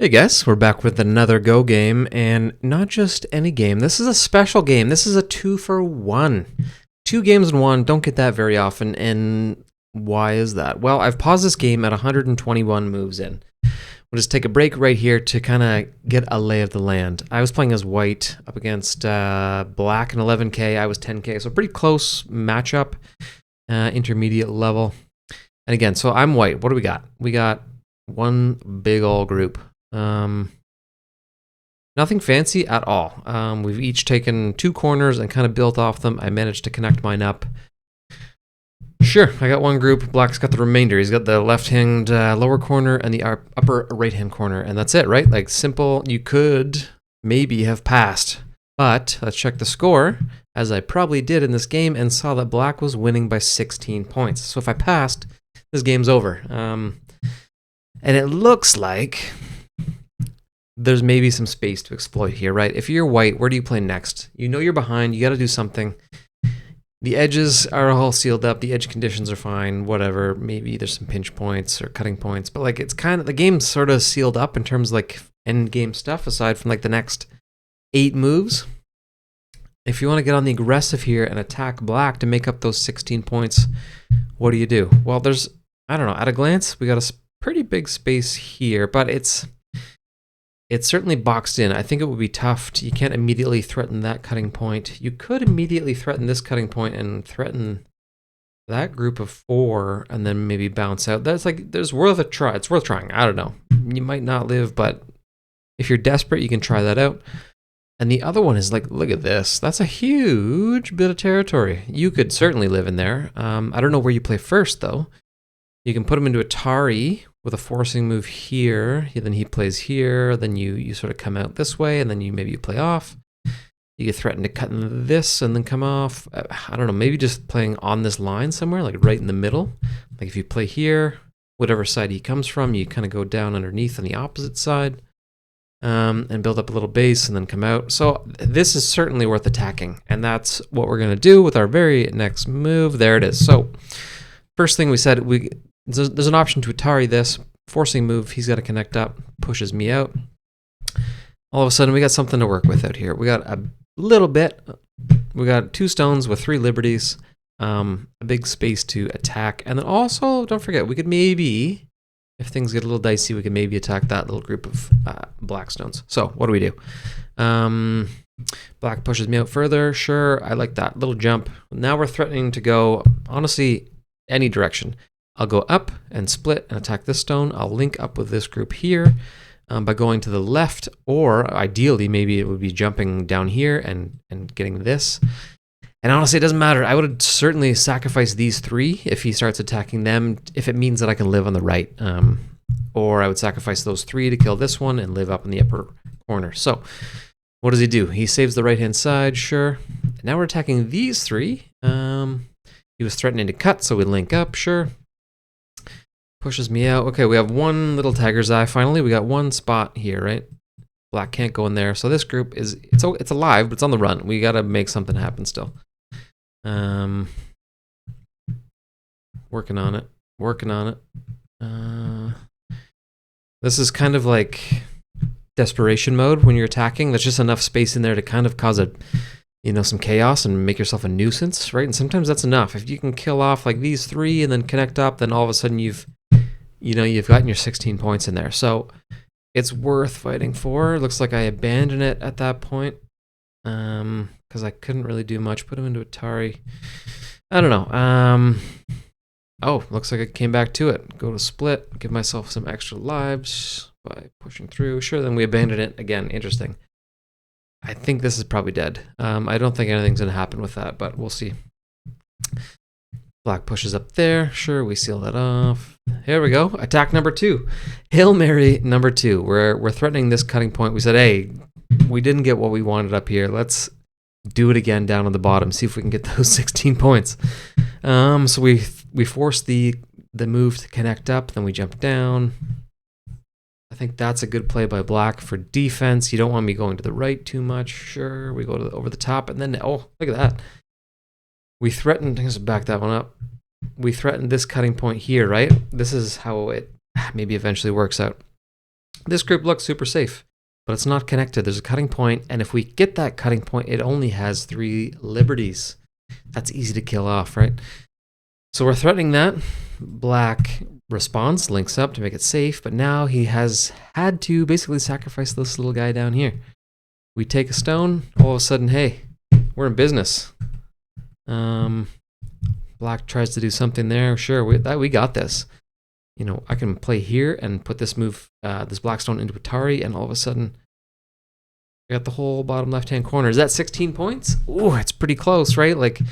Hey guys, we're back with another Go game, and not just any game. This is a special game. This is a 2-for-1. 2 games in one, don't get that very often, and why is that? Well, I've paused this game at 121 moves in. We'll just take a break right here to kind of get a lay of the land. I was playing as white up against black and 11k. I was 10k, so pretty close matchup, intermediate level. And again, so I'm white. What do we got? We got one big ol' group. Nothing fancy at all. We've each taken 2 corners and kind of built off them. I managed to connect mine up. Sure, I got one group. Black's got the remainder. He's got the left-hand lower corner and the upper right-hand corner, and that's it, right? Like, simple. You could maybe have passed, but let's check the score, as I probably did in this game, and saw that Black was winning by 16 points. So if I passed, this game's over. And it looks like there's maybe some space to exploit here, right? If you're white, where do you play next? You know you're behind. You got to do something. The edges are all sealed up. The edge conditions are fine, whatever. Maybe there's some pinch points or cutting points. But, like, it's kind of, the game's sort of sealed up in terms of, like, end game stuff, aside from, like, the next 8 moves. If you want to get on the aggressive here and attack Black to make up those 16 points, what do you do? Well, there's, I don't know, at a glance, we got a pretty big space here, but it's certainly boxed in. I think it would be tough. You can't immediately threaten that cutting point. You could immediately threaten this cutting point and threaten that group of 4 and then maybe bounce out. That's like, there's worth a try. It's worth trying. I don't know. You might not live, but if you're desperate, you can try that out. And the other one is like, look at this. That's a huge bit of territory. You could certainly live in there. I don't know where you play first, though. You can put him into Atari with a forcing move here. Then he plays here. Then you sort of come out this way, and then you play off. You get threatened to cut in this and then come off. I don't know, maybe just playing on this line somewhere, like right in the middle. Like if you play here, whatever side he comes from, you kind of go down underneath on the opposite side and build up a little base and then come out. So this is certainly worth attacking, and that's what we're going to do with our very next move. There it is. So first thing we said, there's an option to Atari this. Forcing move, he's got to connect up, pushes me out. All of a sudden, we got something to work with out here. We got a little bit. We got 2 stones with 3 liberties, a big space to attack. And then also, don't forget, we could maybe, if things get a little dicey, we could maybe attack that little group of black stones. So what do we do? Black pushes me out further. Sure, I like that little jump. Now we're threatening to go, honestly, any direction. I'll go up and split and attack this stone. I'll link up with this group here by going to the left, or ideally maybe it would be jumping down here and getting this. And honestly, it doesn't matter. I would certainly sacrifice these 3 if he starts attacking them, if it means that I can live on the right. Or I would sacrifice those 3 to kill this one and live up in the upper corner. So what does he do? He saves the right-hand side, sure. Now we're attacking these 3. He was threatening to cut, so we link up, sure. Pushes me out. Okay, we have one little tiger's eye. Finally, we got one spot here, right? Black can't go in there. So this group is, it's alive, but it's on the run. We got to make something happen still. Working on it. This is kind of like desperation mode when you're attacking. There's just enough space in there to kind of cause some chaos and make yourself a nuisance, right? And sometimes that's enough. If you can kill off like these 3 and then connect up, then all of a sudden you've gotten your 16 points in there. So it's worth fighting for. Looks like I abandoned it at that point because I couldn't really do much. Put him into Atari. I don't know. Oh, looks like I came back to it. Go to split, give myself some extra lives by pushing through. Sure, then we abandon it again. Interesting. I think this is probably dead. I don't think anything's going to happen with that, but we'll see. Black pushes up there. Sure, we seal that off. Here we go. Attack number 2. Hail Mary number 2. We're threatening this cutting point. We said, hey, we didn't get what we wanted up here. Let's do it again down on the bottom. See if we can get those 16 points. So we force the move to connect up. Then we jump down. I think that's a good play by Black for defense. You don't want me going to the right too much. Sure, we go over the top, and then, oh, look at that. We threatened, let's back that one up. We threatened this cutting point here, right? This is how it maybe eventually works out. This group looks super safe, but it's not connected. There's a cutting point, and if we get that cutting point, it only has 3 liberties. That's easy to kill off, right? So we're threatening that. Black responds, links up to make it safe, but now he has had to basically sacrifice this little guy down here. We take a stone, all of a sudden, hey, we're in business. Black tries to do something there. Sure, we got this. You know, I can play here and put this move, this black stone into Atari, and all of a sudden, I got the whole bottom left-hand corner. Is that 16 points? Ooh, it's pretty close, right? Like, I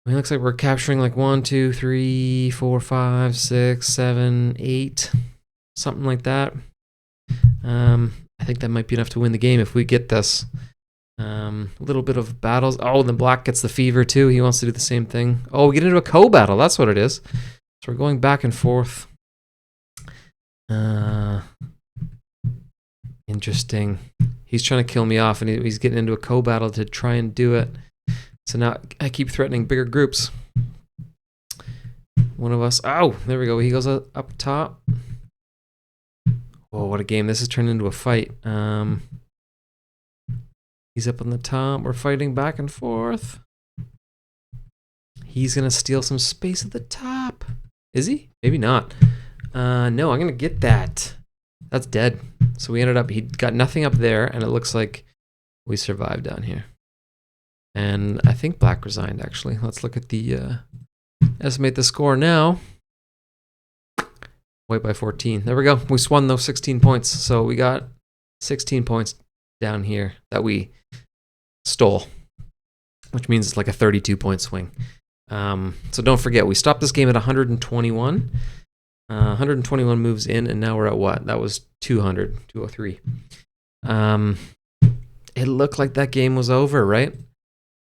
mean, it looks like we're capturing like 1, 2, 3, 4, 5, 6, 7, 8, something like that. I think that might be enough to win the game if we get this. A little bit of battles. Oh, and then black gets the fever too. He wants to do the same thing. Oh, we get into a co-battle. That's what it is. So we're going back and forth. Interesting. He's trying to kill me off, and he's getting into a co-battle to try and do it. So now I keep threatening bigger groups. One of us. Oh, there we go. He goes up top. Oh, what a game. This has turned into a fight. He's up on the top. We're fighting back and forth. He's going to steal some space at the top. Is he? Maybe not. No, I'm going to get that. That's dead. So we ended up, he got nothing up there, and it looks like we survived down here. And I think black resigned, actually. Let's look at the, estimate the score now. White by 14. There we go. We won those 16 points. So we got 16 points down here that we stole, which means it's like a 32-point swing. So don't forget, we stopped this game at 121. 121 moves in, and now we're at what? That was 203. It looked like that game was over, right?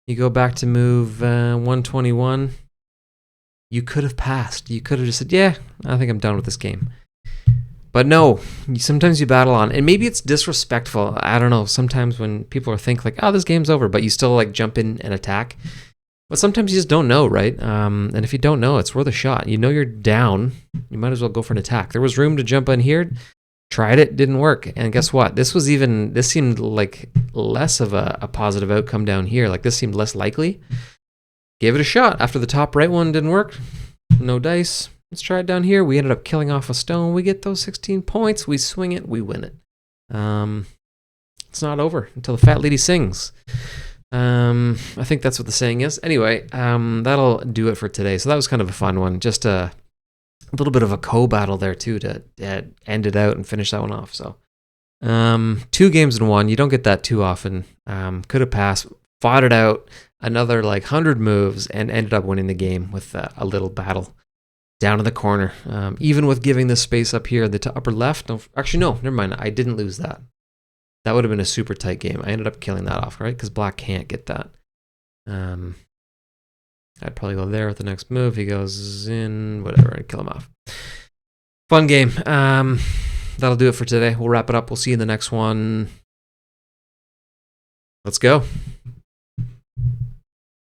You go back to move 121. You could have passed. You could have just said, yeah, I think I'm done with this game. But no, sometimes you battle on. And maybe it's disrespectful. I don't know. Sometimes when people think like, oh, this game's over, but you still like jump in and attack. But sometimes you just don't know, right? And if you don't know, it's worth a shot. You know you're down. You might as well go for an attack. There was room to jump in here. Tried it, didn't work. And guess what? This seemed like less of a positive outcome down here. Like this seemed less likely. Gave it a shot. After the top right one didn't work, no dice. Let's try it down here. We ended up killing off a stone. We get those 16 points. We swing it. We win it. It's not over until the fat lady sings. I think that's what the saying is. Anyway, that'll do it for today. So that was kind of a fun one. Just a little bit of a co-battle there too to end it out and finish that one off. So 2 games in 1. You don't get that too often. Could have passed, fought it out, another like 100 moves, and ended up winning the game with a little battle down in the corner. Even with giving this space up here, the upper left. Actually, no, never mind. I didn't lose that. That would have been a super tight game. I ended up killing that off, right? Because black can't get that. I'd probably go there with the next move. He goes in, whatever, and kill him off. Fun game. That'll do it for today. We'll wrap it up. We'll see you in the next one. Let's go.